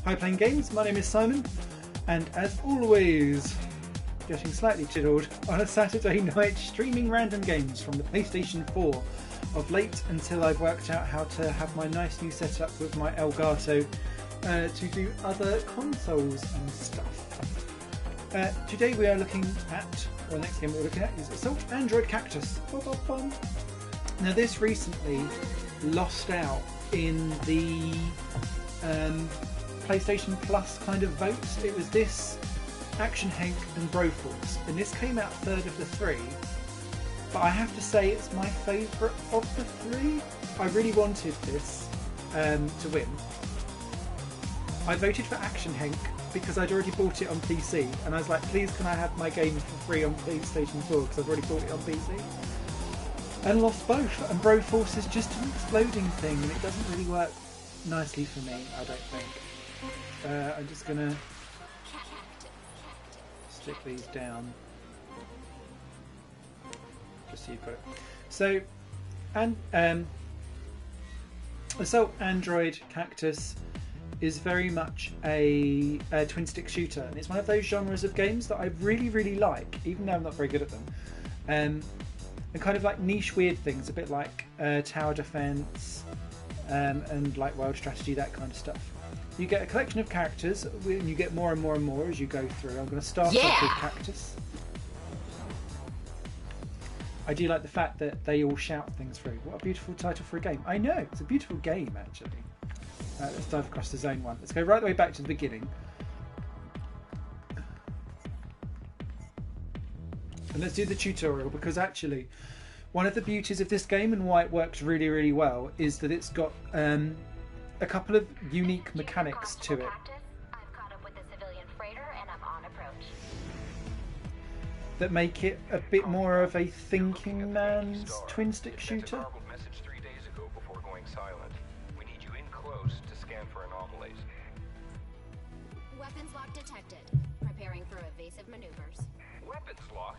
Hi Playing Games, my name is Simon, and as always, getting slightly chilled on a Saturday night streaming random games from the PlayStation 4 of late until I've worked out how to have my nice new setup with my Elgato to do other consoles and stuff. Today we are looking at, or the next game we're looking at is Assault Android Cactus. Now this recently lost out in the PlayStation Plus kind of votes. It was this, Action Hank and Broforce, and this came out third of the three, but I have to say it's my favourite of the three. I really wanted this to win. I voted for Action Hank because I'd already bought it on PC, and I was like, please can I have my game for free on PlayStation 4 because I've already bought it on PC, and lost both. And Broforce is just an exploding thing and it doesn't really work nicely for me, I don't think. I'm just gonna stick these down just so you've got it. So, and Assault Android Cactus is very much a twin stick shooter, and it's one of those genres of games that I really like, even though I'm not very good at them. And kind of like niche weird things, a bit like tower defense and like world strategy, that kind of stuff. You get a collection of characters, and you get more and more and more as you go through. I'm going to start off with Cactus. I do like the fact that they all shout things through. What a beautiful title for a game. I know, it's a beautiful game actually. Let's dive across the zone one. Let's go right the way back to the beginning. And let's do the tutorial, because actually one of the beauties of this game and why it works really well is that it's got a couple of unique mechanics to it. I've caught up with the civilian freighter and I'm on approach. That make it a bit more of a thinking man's twin stick shooter. Message 3 days ago before going silent. We need you in close to scan for anomalies. Weapons lock detected. Preparing for evasive maneuvers. Weapons lock?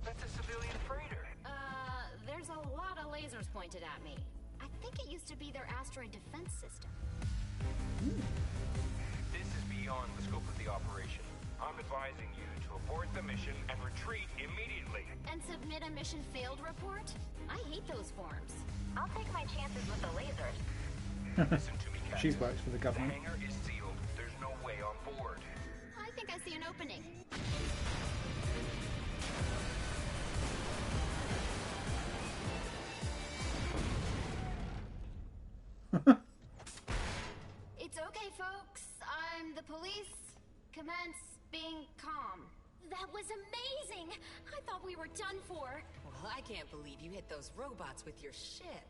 That's a civilian freighter. There's a lot of lasers pointed at me. I think it used to be their asteroid defense system. This is beyond the scope of the operation. I'm advising you to abort the mission and retreat immediately. And submit a mission failed report? I hate those forms. I'll take my chances with the lasers. Listen to me, Cactus. She's worked for the government. The hangar is sealed. There's no way on board. I think I see an opening. It's okay, folks. I'm the police. Commence being calm. That was amazing! I thought we were done for. Well, I can't believe you hit those robots with your ship.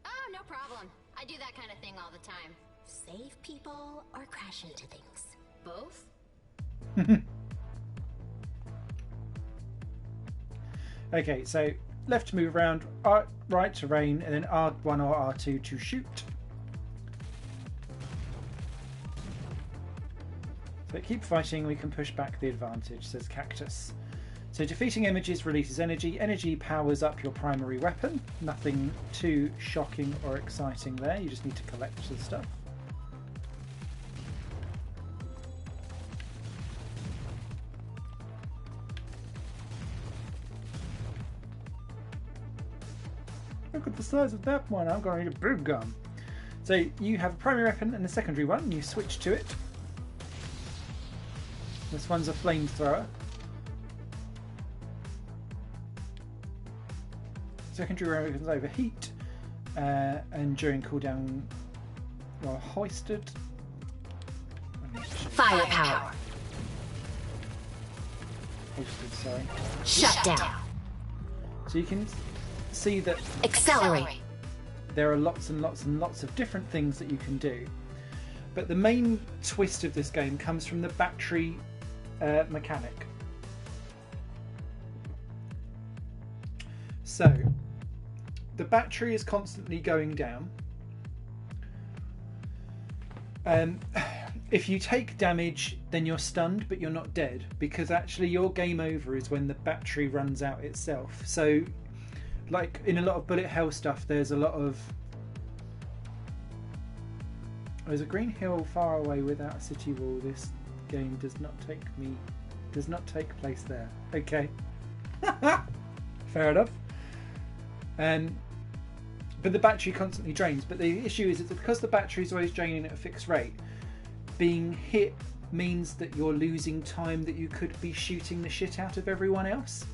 Oh, no problem. I do that kind of thing all the time. Save people or crash into things? Both? Okay, so left to move around, right to rain, and then R1 or R2 to shoot. So keep fighting, we can push back the advantage, says Cactus. So defeating images releases energy. Energy powers up your primary weapon. Nothing too shocking or exciting there, you just need to collect the stuff. Look at the size of that one, I'm going to need a big gun. So you have a primary weapon and a secondary one, you switch to it. This one's a flamethrower. Secondary weapons overheat and during cooldown are hoisted. Firepower. Hoisted, sorry. Shut down. So you can see that Accelerate. there are lots and lots of different things that you can do. But the main twist of this game comes from the battery mechanic. So the battery is constantly going down. If you take damage, then you're stunned, but you're not dead, because actually your game over is when the battery runs out itself. So like in a lot of bullet hell stuff, there's a lot of There's a green hill far away without a city wall. This game does not take place there. Okay. Fair enough. But the battery constantly drains. But the issue is that because the battery is always draining at a fixed rate, being hit means that you're losing time that you could be shooting the shit out of everyone else.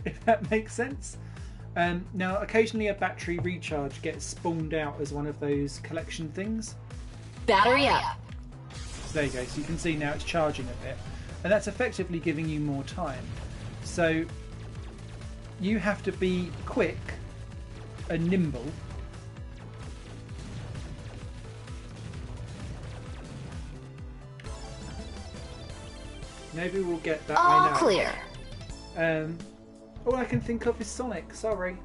If that makes sense. Now, occasionally a battery recharge gets spawned out as one of those collection things. Battery up. There you go. So you can see now it's charging a bit. And that's effectively giving you more time. So you have to be quick and nimble. Maybe we'll get that All way now. clear. All I can think of is Sonic. Sorry.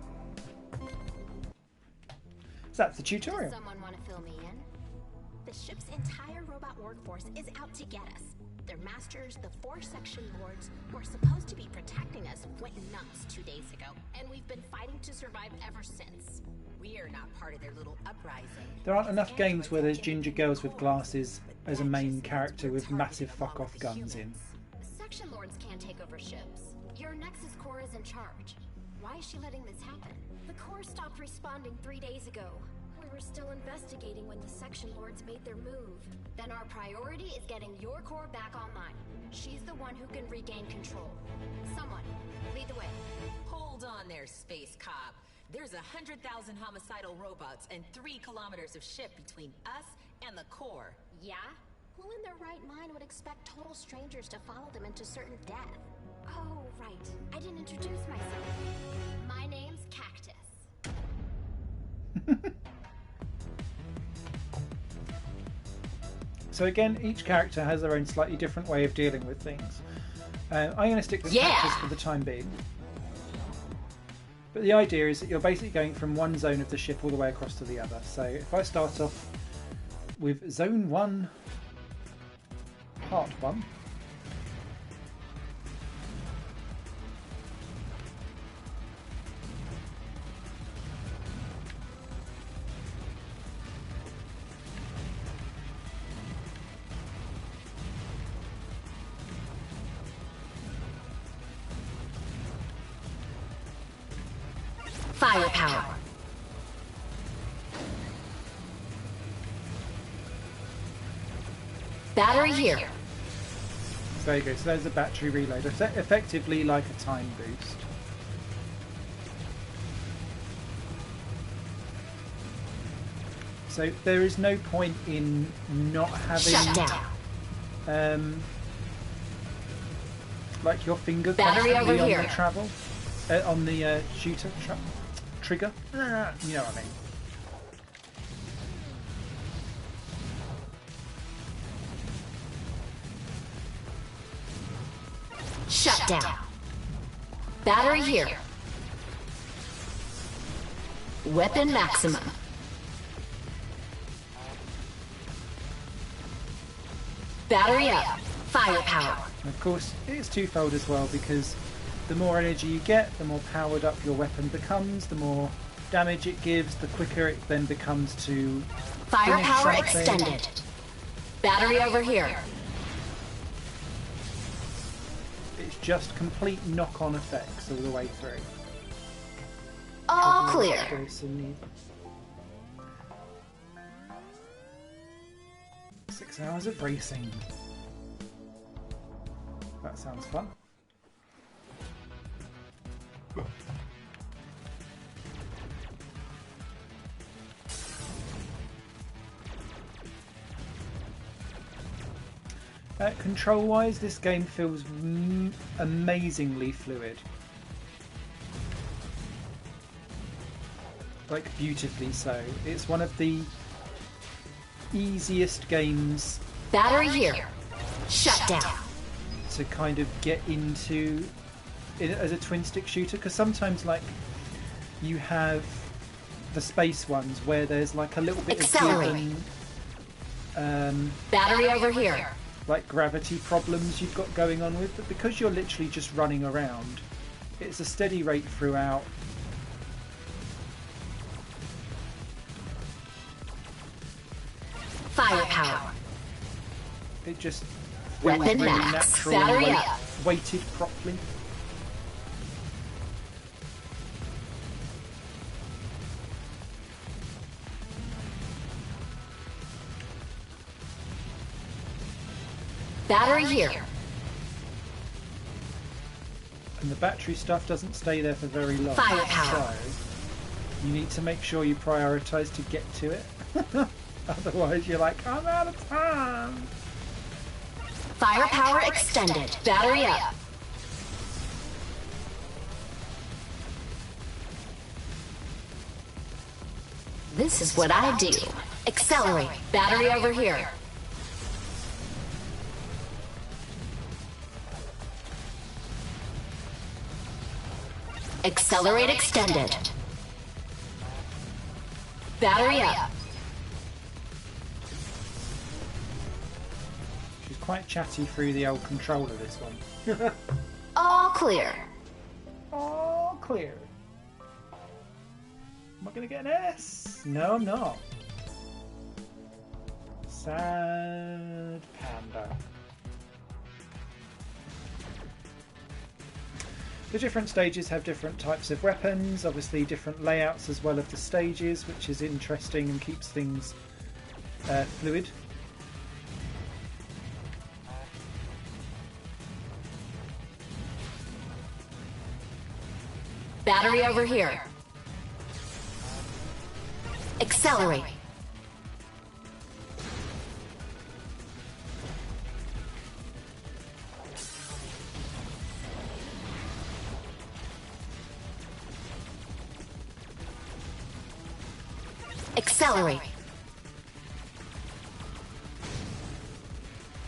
So that's the tutorial. Someone want to fill me in? The ship's entire robot workforce is out to get us. Their masters, the 4 section lords, who are supposed to be protecting us, went nuts 2 days ago, and we've been fighting to survive ever since. We are not part of their little uprising. There aren't enough games where there's ginger girls with glasses as a main character with massive fuck-off guns in. Section lords can't take over ships. Your Nexus Core is in charge. Why is she letting this happen? The Corps stopped responding 3 days ago. We were still investigating when the Section Lords made their move. Then our priority is getting your core back online. She's the one who can regain control. Someone, lead the way. Hold on there, space cop. There's 100,000 homicidal robots and 3 kilometers of ship between us and the core. Yeah? Who in their right mind would expect total strangers to follow them into certain death? Oh, right. I didn't introduce myself. My name's Cactus. So again, each character has their own slightly different way of dealing with things. I'm going to stick with Cactus for the time being. But the idea is that you're basically going from one zone of the ship all the way across to the other. So if I start off with Zone 1, Part 1. Firepower. Battery here. So there you go. So there's a battery reload. Effectively like a time boost. So there is no point in not having Shut down. Like your finger Battery constantly over on here. the travel, on the shooter trigger. You know what I mean. Shut down. Battery here. Weapon maximum. Battery up. Firepower. And of course, it's twofold as well, because the more energy you get, the more powered up your weapon becomes, the more damage it gives, the quicker it then becomes to Firepower finish something. extended. Battery over here. It's just complete knock-on effects all the way through. All clear. Go some 6 hours of racing. That sounds fun. Control-wise, this game feels amazingly fluid. Like, beautifully so. It's one of the easiest games Battery here. Shut down. to kind of get into it as a twin stick shooter, because sometimes like you have the space ones where there's like a little bit Accelerate. of given, Battery over here. like gravity problems you've got going on with, but because you're literally just running around, it's a steady rate throughout. It just feels Weapon really max. natural Battery and up. weighted properly. Battery here. And the battery stuff doesn't stay there for very long. Firepower. So you need to make sure you prioritise to get to it. Otherwise you're like, I'm out of time. Firepower extended. Battery up. This is what I do. Accelerate. Battery over here. Accelerate extended. Battery up. She's quite chatty through the old controller, this one. All clear. All clear. Am I going to get an S? No, I'm not. Sad panda. The different stages have different types of weapons, obviously different layouts as well of the stages, which is interesting and keeps things fluid. Battery over here. Accelerate. Accelerate.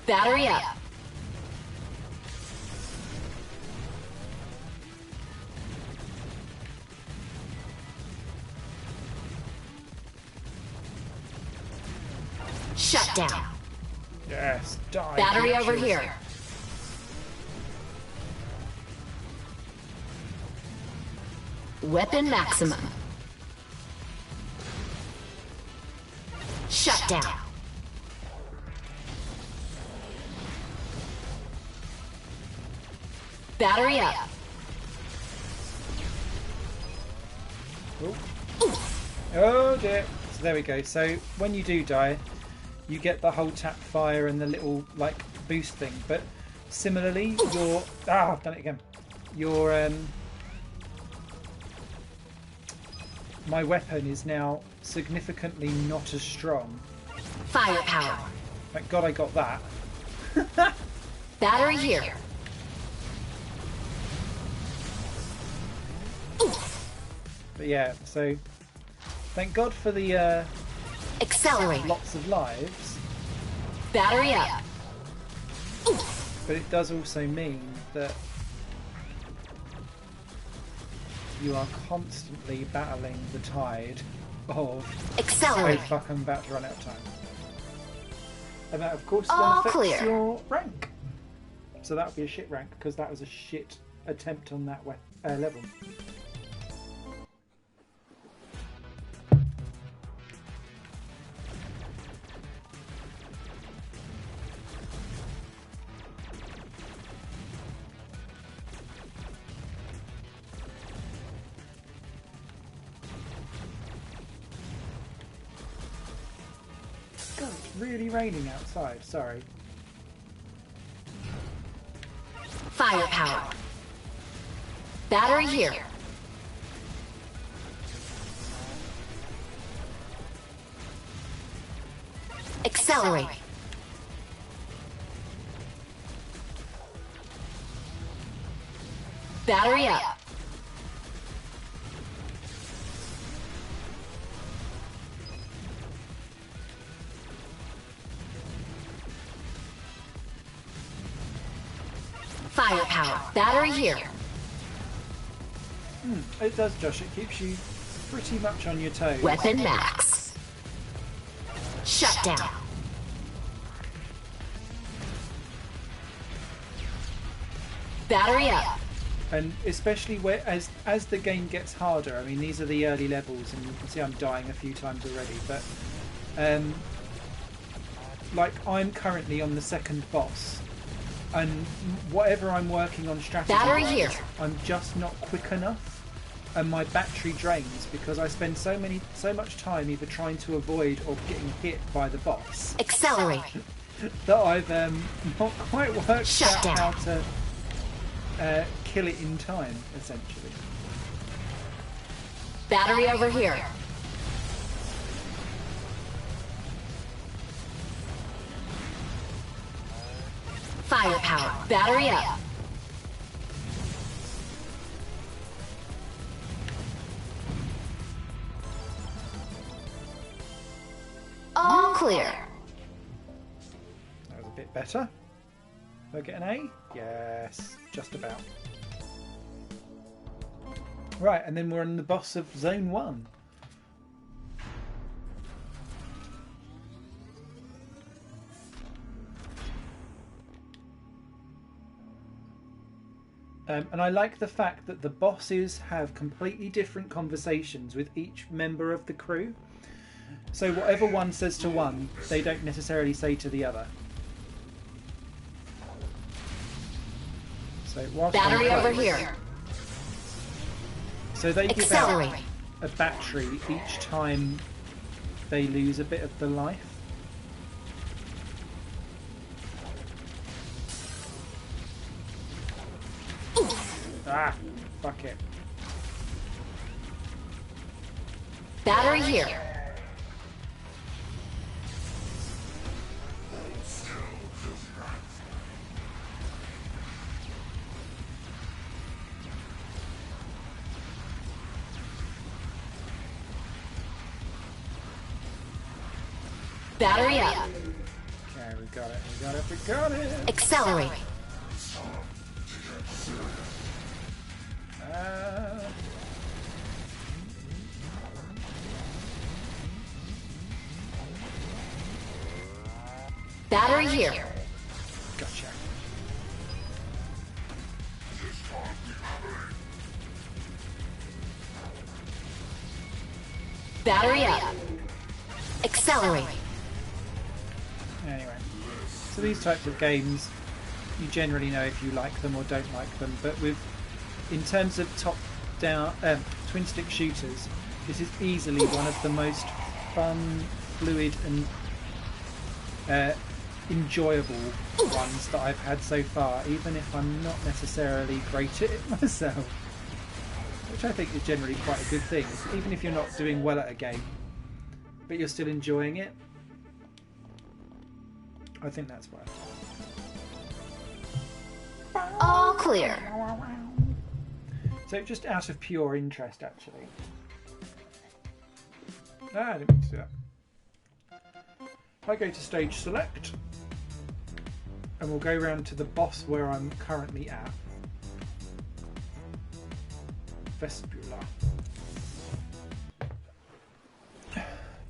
Battery up. Shut down. Yes, die. Battery bitches. over here. Weapon maximum. Shut down. Battery up. Oh dear. So there we go. So when you do die, you get the whole tap fire and the little like boost thing. But similarly, your I've done it again. Your my weapon is now significantly not as strong. Firepower. Thank God I got that. Battery here. But yeah, so thank God for the Accelerate. lots of lives. Battery up. But it does also mean that you are constantly battling the tide of oh Accelerate. fuck, I'm about to run out of time. And that of course then All affects clear. your rank. So that would be a shit rank because that was a shit attempt on that level. God, it's really raining outside, sorry. Firepower. Battery here. Accelerate. Battery up. Firepower. Battery here. It does, Josh. It keeps you pretty much on your toes. Weapon max. Shut down. Battery up. And especially where as the game gets harder, I mean these are the early levels and you can see I'm dying a few times already, but like I'm currently on the second boss, and whatever I'm working on strategy, Battery here. I'm just not quick enough, and my battery drains because I spend so much time either trying to avoid or getting hit by the boss Accelerate. that I've not quite worked Shut out down. how to kill it in time, essentially. Battery over here. Firepower. Battery up. All clear. That was a bit better. Did I get an A? Yes, just about. Right, and then we're on the boss of Zone 1. And I like the fact that the bosses have completely different conversations with each member of the crew. So whatever one says to one, they don't necessarily say to the other. So whilst I'm Battery over close- here. So they give Accelerate. out a battery each time they lose a bit of the life. Ah, fuck it. Battery here. Battery up. Okay, we got it, we got it, we got it! Accelerate. Battery here. Gotcha. Battery up. Accelerate. Anyway, so these types of games, you generally know if you like them or don't like them, but in terms of top-down twin stick shooters, this is easily one of the most fun, fluid and enjoyable ones that I've had so far, even if I'm not necessarily great at it myself, which I think is generally quite a good thing. Even if you're not doing well at a game, but you're still enjoying it, I think that's why. All clear. So just out of pure interest, actually. I didn't mean to do that. If I go to stage select, and we'll go round to the boss where I'm currently at. Vestibula.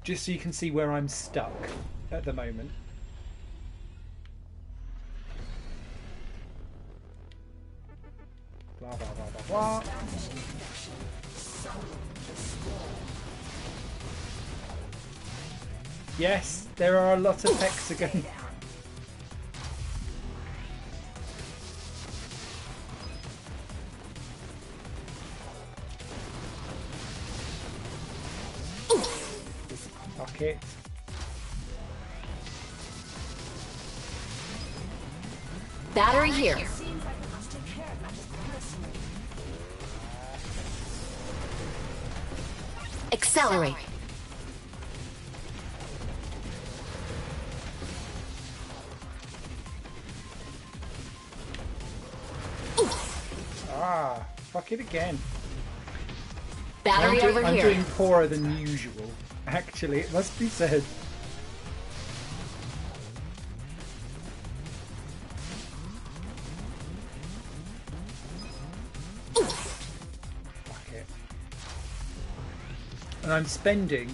Just so you can see where I'm stuck at the moment. Blah, blah, blah, blah, blah. Yes, there are a lot of hexagons. Fuck it. Battery here. Accelerate. Ah, fuck it again. Battery over I'm here. doing poorer than usual, actually, it must be said. Fuck it. And I'm spending,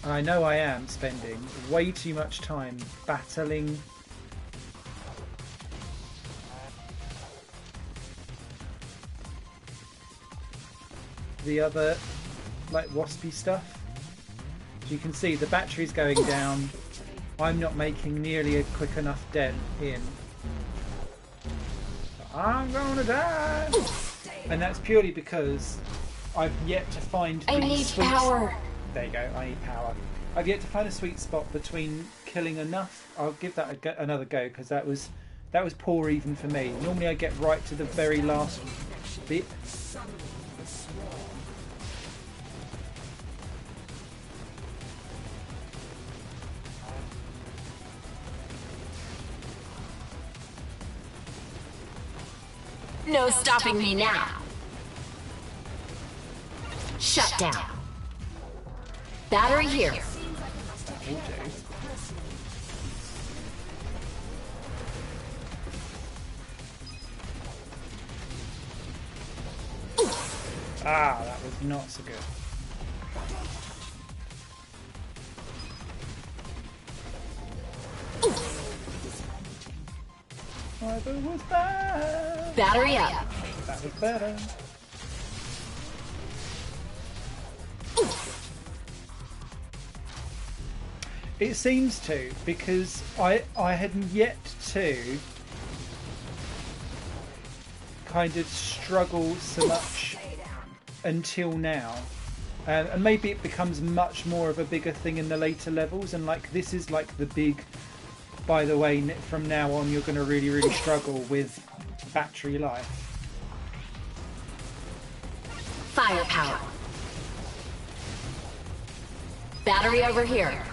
and I know I am spending, way too much time battling the other, like, waspy stuff. As you can see, the battery's going down, I'm not making nearly a quick enough dent in. I'm gonna die! And that's purely because I've yet to find the sweet power. There you go, I need power. I've yet to find a sweet spot between killing enough. I'll give that another go, because that was poor even for me. Normally I get right to the very last bit. No stopping me now. Shut down. Battery here. That will do. Ah, that was not so good. Either was bad. Battery up. That was better. It seems to, because I hadn't yet to kind of struggle so much until now. And maybe it becomes much more of a bigger thing in the later levels, and like this is like the big, by the way, from now on you're going to really, really struggle with battery life. Firepower. Battery over here.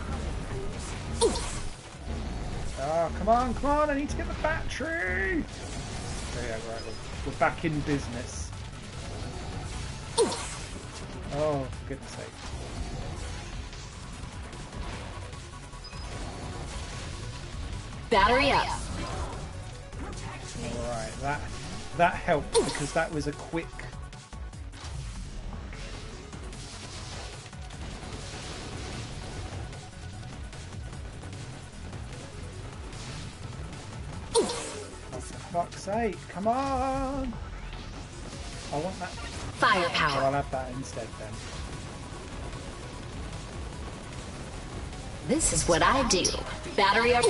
Oh, come on, I need to get the battery! Oh yeah, right, we're back in business. Oh, for goodness sake. Battery up. Alright, that helped because that was a quick... Oh, for fuck's sake, come on! I want that... Firepower. Oh, I'll have that instead then. This is what I do. Battery up.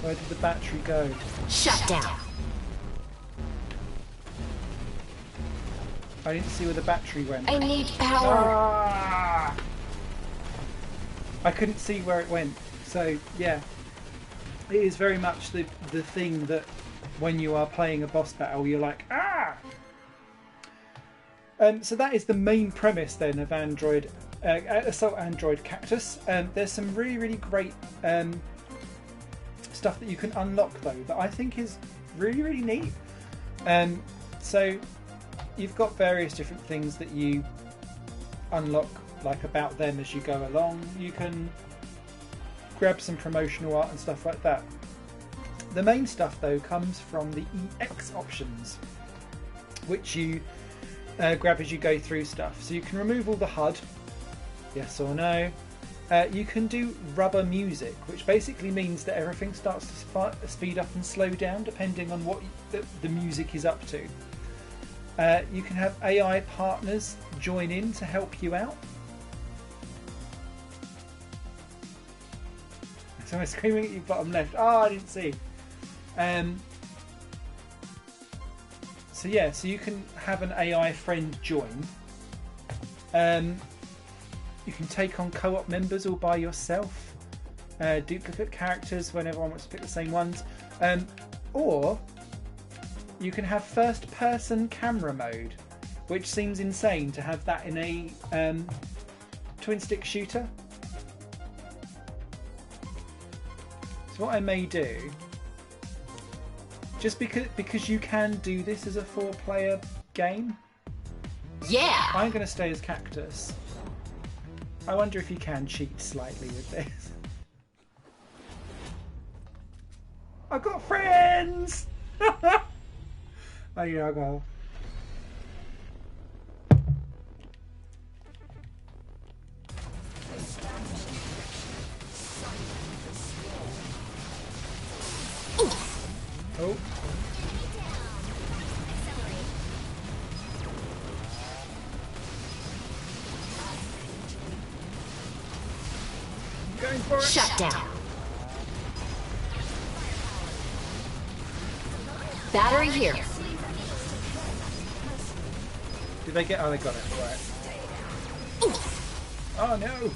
Where did the battery go? Shut down. I didn't see where the battery went. I need power. Ah! I couldn't see where it went. So, yeah. It is very much the thing that when you are playing a boss battle, you're like, ah! So that is the main premise then of Assault Android Cactus. There's some really, really great stuff that you can unlock though that I think is really, really neat. So you've got various different things that you unlock like about them as you go along. You can grab some promotional art and stuff like that. The main stuff though comes from the EX options, which you grab as you go through stuff. So you can remove all the HUD, yes or no. You can do rubber music, which basically means that everything starts to speed up and slow down depending on what the music is up to. You can have AI partners join in to help you out. Someone's screaming at you bottom left. Oh, I didn't see. So yeah, so you can have an AI friend join. You can take on co-op members all by yourself. Duplicate characters when everyone wants to pick the same ones. Or you can have first-person camera mode, which seems insane to have that in a twin-stick shooter. So what I may do, just because you can do this as a 4-player game, Yeah. I'm going to stay as Cactus. I wonder if you can cheat slightly with this. I've got friends! Oh yeah, I go. Oh. for it. Shut down. Battery here. Did they get? Oh, they got it. Right. Oh no!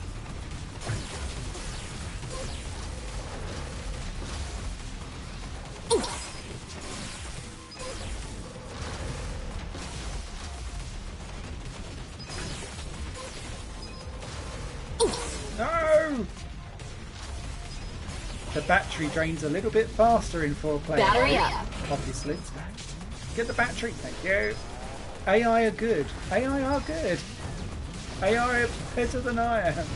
No! The battery drains a little bit faster in 4-player. Battery up. Obviously. Get the battery, thank you. AI are good. AI are good. AI are better than I am.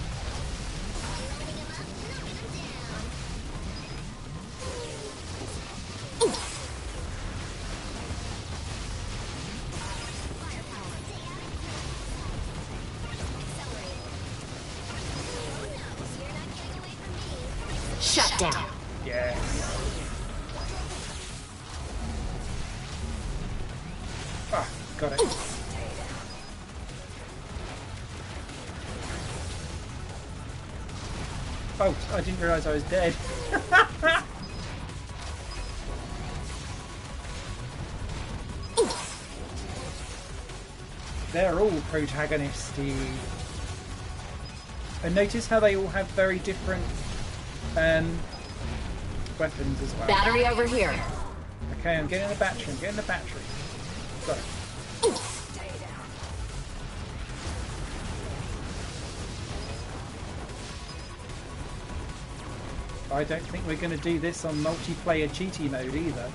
Shut down. Yes. Ah, got it. Oh, I didn't realise I was dead. They're all protagonisty. And notice how they all have very different weapons as well. Battery over here. Okay, I'm getting the battery. I'm getting the battery. Got it. I don't think we're going to do this on multiplayer cheaty mode either.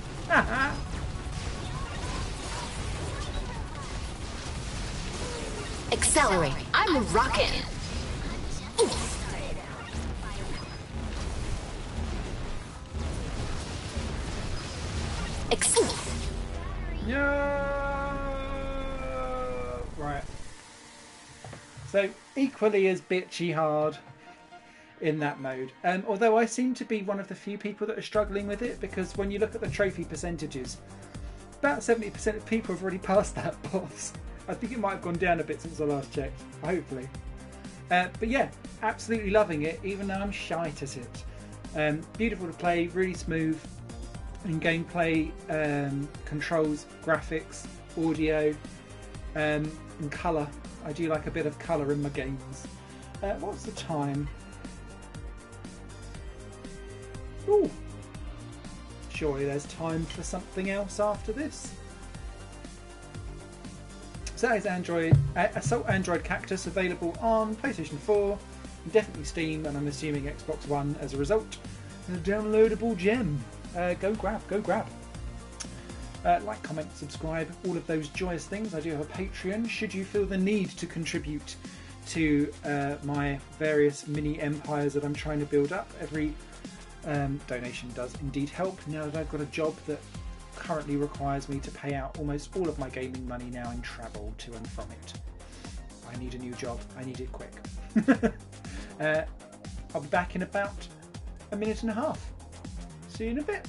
Accelerate. I'm rocking. No! Right. So, equally as bitchy hard in that mode. Although I seem to be one of the few people that are struggling with it, because when you look at the trophy percentages, about 70% of people have already passed that boss. I think it might have gone down a bit since I last checked, hopefully. But yeah, absolutely loving it, even though I'm shite at it. Beautiful to play, really smooth in gameplay, controls, graphics, audio, and colour. I do like a bit of colour in my games. What's the time? Ooh. Surely there's time for something else after this. So that is Assault Android Cactus, available on PlayStation 4, definitely Steam, and I'm assuming Xbox One as a result. A downloadable gem. Go grab. Like, comment, subscribe, all of those joyous things. I do have a Patreon. Should you feel the need to contribute to my various mini empires that I'm trying to build up, every donation does indeed help. Now that I've got a job that currently requires me to pay out almost all of my gaming money now in travel to and from it. I need a new job. I need it quick. I'll be back in about a minute and a half. See you in a bit.